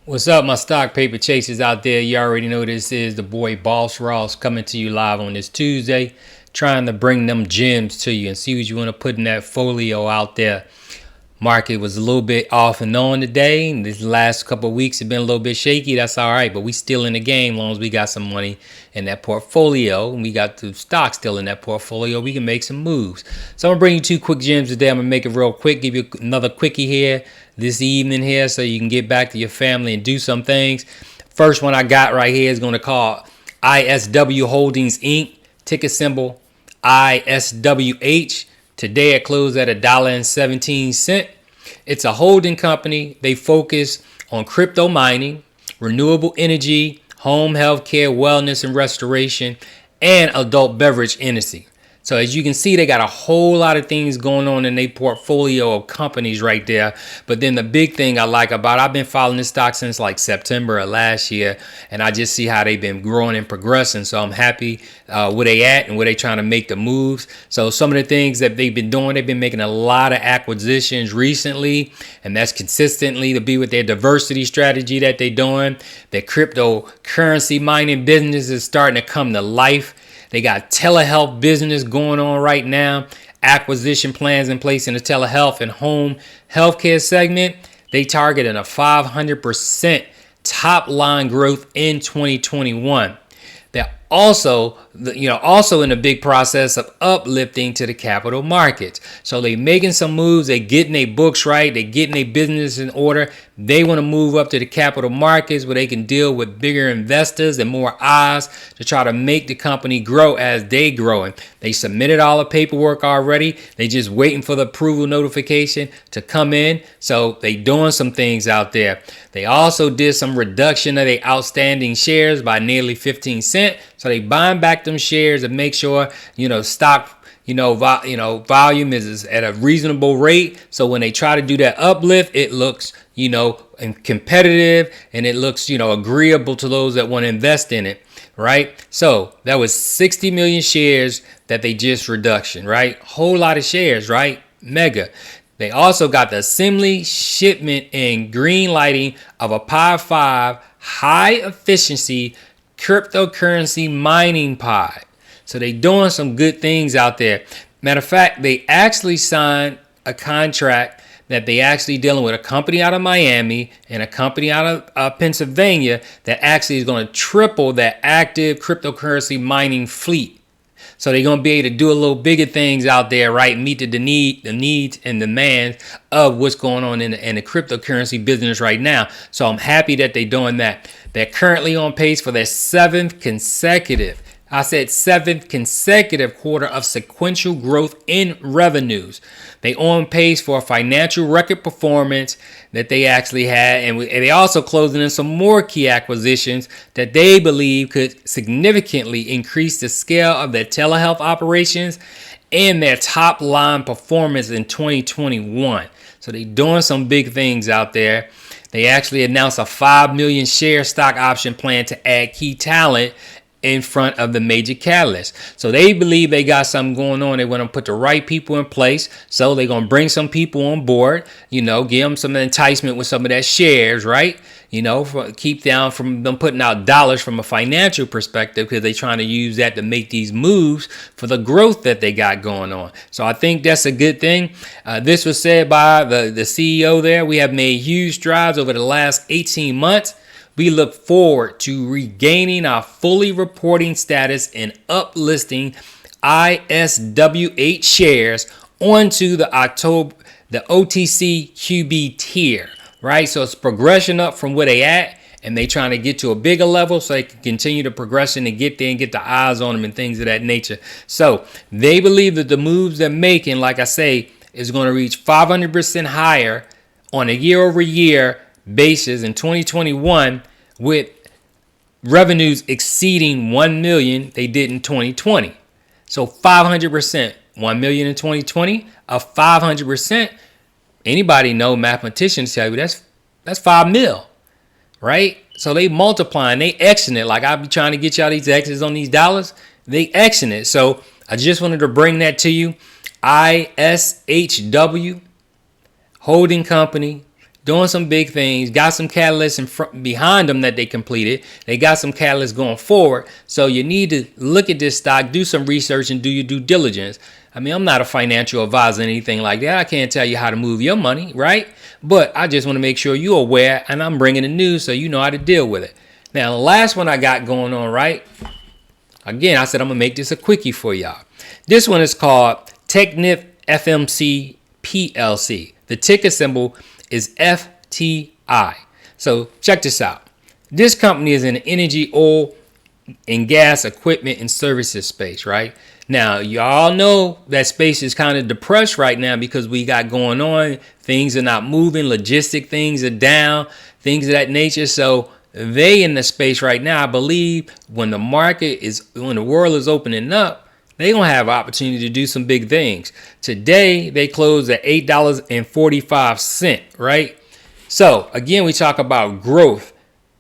What's up, my stock paper chasers out there? You already know this is the boy Boss Ross coming to you live on this Tuesday, trying to bring them gems to you and see what you want to put in that folio out there. Market was a little bit off and on today. These last couple of weeks have been a little bit shaky. That's all right, but we still in the game. As long as we got some money in that portfolio and we got the stock still in that portfolio, we can make some moves. So I'm gonna bring you two quick gems today. I'm gonna make it real quick, give you another quickie here this evening here so you can get back to your family and do some things. First one I got right here is going to call ISW Holdings Inc. Ticker symbol ISWH. Today it closed at $1.17. It's a holding company. They focus on crypto mining, renewable energy, home health care, wellness and restoration, and adult beverage industry. So as you can see, they got a whole lot of things going on in their portfolio of companies right there. But then the big thing I like about it, I've been following this stock since like September of last year, and I just see how they've been growing and progressing. So I'm happy where they at and where they trying to make the moves. So some of the things that they've been doing, they've been making a lot of acquisitions recently, and that's consistently to be with their diversity strategy that they're doing. Their cryptocurrency mining business is starting to come to life. They got telehealth business going on right now, acquisition plans in place in the telehealth and home healthcare segment. They targeted a 500% top line growth in 2021. They're also in a big process of uplifting to the capital markets. So they making some moves. They getting their books right. They getting their business in order. They want to move up to the capital markets where they can deal with bigger investors and more eyes to try to make the company grow as they growing. They submitted all the paperwork already. They just waiting for the approval notification to come in. So they doing some things out there. They also did some reduction of their outstanding shares by nearly 15 cents. So they buying back them shares and make sure, stock, volume is at a reasonable rate. So when they try to do that uplift, it looks, and competitive, and it looks, agreeable to those that want to invest in it. Right. So that was 60 million shares that they just reduction. Right. Whole lot of shares. Right. Mega. They also got the assembly, shipment, and green lighting of a Pi 5 high efficiency cryptocurrency mining pod. So they doing some good things out there. Matter of fact, they actually signed a contract that they actually dealing with a company out of Miami and a company out of Pennsylvania that actually is going to triple that active cryptocurrency mining fleet. So they're going to be able to do a little bigger things out there, right? Meet the needs and demands of what's going on in the cryptocurrency business right now. So I'm happy that they're doing that. They're currently on pace for their seventh consecutive quarter of sequential growth in revenues. They on pace for a financial record performance that they actually had, and they also closing in some more key acquisitions that they believe could significantly increase the scale of their telehealth operations and their top line performance in 2021. So they're doing some big things out there. They actually announced a 5 million share stock option plan to add key talent in front of the major catalysts. So they believe they got something going on. They want to put the right people in place. So they're going to bring some people on board, give them some enticement with some of that shares, right? Keep down from them putting out dollars from a financial perspective, because they're trying to use that to make these moves for the growth that they got going on. So I think that's a good thing. This was said by the CEO there. We have made huge strides over the last 18 months. We look forward to regaining our fully reporting status and uplisting ISWH shares onto the OTC QB tier, right? So it's progression up from where they at, and they trying to get to a bigger level so they can continue the progression and get there and get the eyes on them and things of that nature. So they believe that the moves they're making, like I say, is going to reach 500% higher on a year over year basis in 2021, with revenues exceeding 1 million they did in 2020. So 500%, 1 million in 2020, a 500%. Anybody know, mathematicians tell you that's 5 mil, right? So they multiplying, they Xing it. Like I be trying to get y'all these X's on these dollars, they Xing it. So I just wanted to bring that to you. ISHW Holding Company, doing some big things, got some catalysts in front behind them that they completed. They got some catalysts going forward. So you need to look at this stock, do some research, and do your due diligence. I mean, I'm not a financial advisor or anything like that. I can't tell you how to move your money, right? But I just want to make sure you're aware, and I'm bringing the news so you know how to deal with it. Now, the last one I got going on, right? Again, I said I'm going to make this a quickie for y'all. This one is called Technip FMC PLC. The ticker symbol is FTI. So check this out. This company is in the energy, oil, and gas equipment and services space, right? Now, y'all know that space is kind of depressed right now because we got going on. Things are not moving. Logistic things are down, things of that nature. So they in the space right now, I believe when the world is opening up, they're going to have opportunity to do some big things. Today, they closed at $8.45, right? So, again, we talk about growth.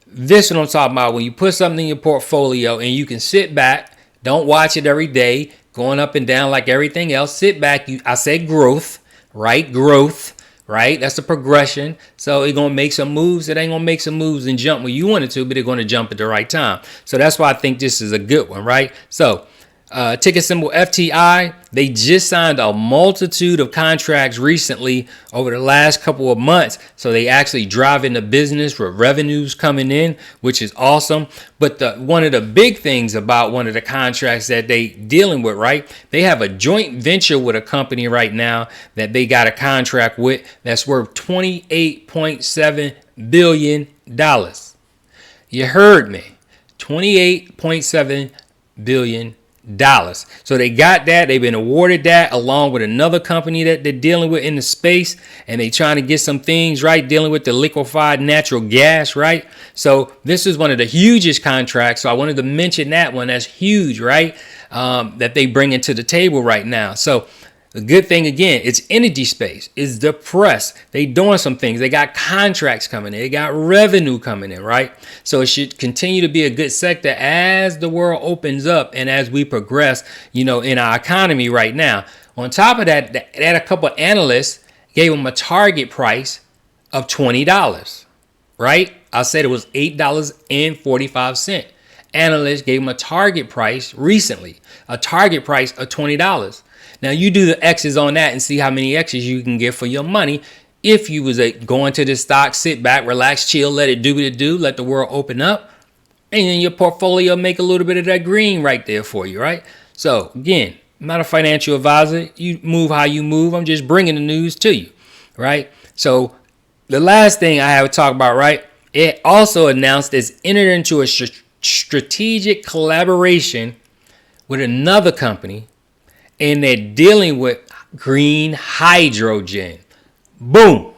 This is what I'm talking about. When you put something in your portfolio and you can sit back, don't watch it every day, going up and down like everything else. Sit back. I said growth, right? Growth, right? That's a progression. So it's going to make some moves. It ain't going to make some moves and jump when you want it to, but it's going to jump at the right time. So that's why I think this is a good one, right? So ticker symbol FTI, they just signed a multitude of contracts recently over the last couple of months. So they actually driving the business with revenues coming in, which is awesome. But one of the big things about one of the contracts that they dealing with, right? They have a joint venture with a company right now that they got a contract with that's worth $28.7 billion. You heard me. $28.7 billion. So they got that. They've been awarded that along with another company that they're dealing with in the space, and they trying to get some things right, dealing with the liquefied natural gas, right? So this is one of the hugest contracts. So I wanted to mention that one. That's huge, right? That they bring into the table right now. So the good thing, again, it's energy space. It's depressed. They doing some things. They got contracts coming in. They got revenue coming in, right? So it should continue to be a good sector as the world opens up and as we progress, in our economy right now. On top of that, they had a couple of analysts gave them a target price of $20, right? I said it was $8.45. Analysts gave them a target price recently, a target price of $20. Now, you do the X's on that and see how many X's you can get for your money. If you was going to this stock, sit back, relax, chill, let it do what it do, let the world open up, and then your portfolio make a little bit of that green right there for you, right? So, again, I'm not a financial advisor. You move how you move. I'm just bringing the news to you, right? So, the last thing I have to talk about, right? It also announced it's entered into a strategic collaboration with another company, and they're dealing with green hydrogen. Boom.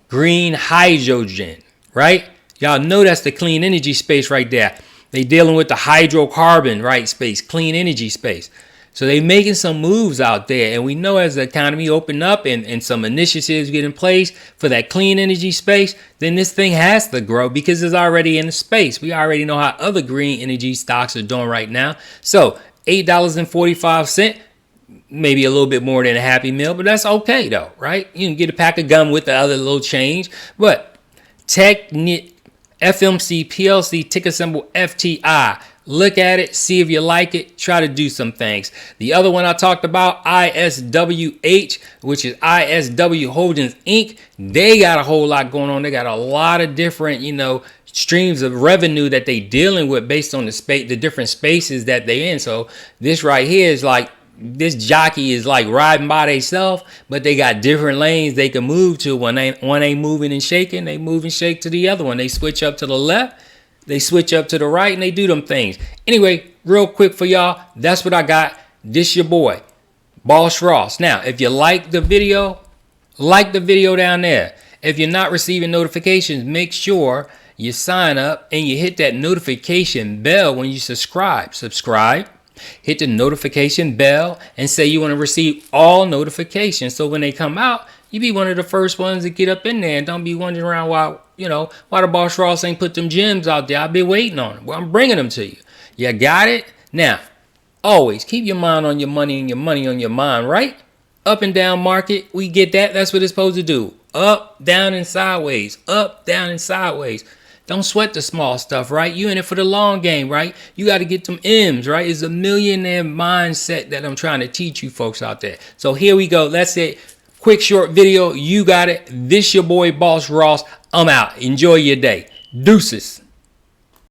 Green hydrogen, right? Y'all know that's the clean energy space right there. They dealing with the hydrocarbon, right, space, clean energy space. So they making some moves out there. And we know as the economy open up and some initiatives get in place for that clean energy space, then this thing has to grow because it's already in the space. We already know how other green energy stocks are doing right now. So $8.45, maybe a little bit more than a Happy Meal, but that's okay though, right? You can get a pack of gum with the other little change. But Technip FMC PLC, ticker symbol FTI. Look at it, see if you like it, try to do some things. The other one I talked about, ISWH, which is ISW Holdings Inc. They got a whole lot going on. They got a lot of different, streams of revenue that they dealing with based on the different spaces that they in. So this right here is like, this jockey is like riding by themselves, but they got different lanes they can move to. When one ain't moving and shaking, they move and shake to the other one. They switch up to the left, they switch up to the right, and they do them things. Anyway, real quick for y'all, that's what I got. This your boy, Boss Ross. Now, if you like the video down there. If you're not receiving notifications, make sure you sign up and you hit that notification bell when you subscribe. Hit the notification bell and say you want to receive all notifications. So when they come out, you be one of the first ones to get up in there and don't be wondering around why the Boss Ross ain't put them gems out there. I've been waiting on them. Well, I'm bringing them to you. You got it? Now, always keep your mind on your money and your money on your mind, right? Up and down market, we get that. That's what it's supposed to do. Up, down, and sideways. Up, down, and sideways. Don't sweat the small stuff, right? You in it for the long game, right? You got to get them M's, right? It's a millionaire mindset that I'm trying to teach you folks out there. So here we go. That's it. Quick, short video. You got it. This your boy, Boss Ross. I'm out. Enjoy your day. Deuces.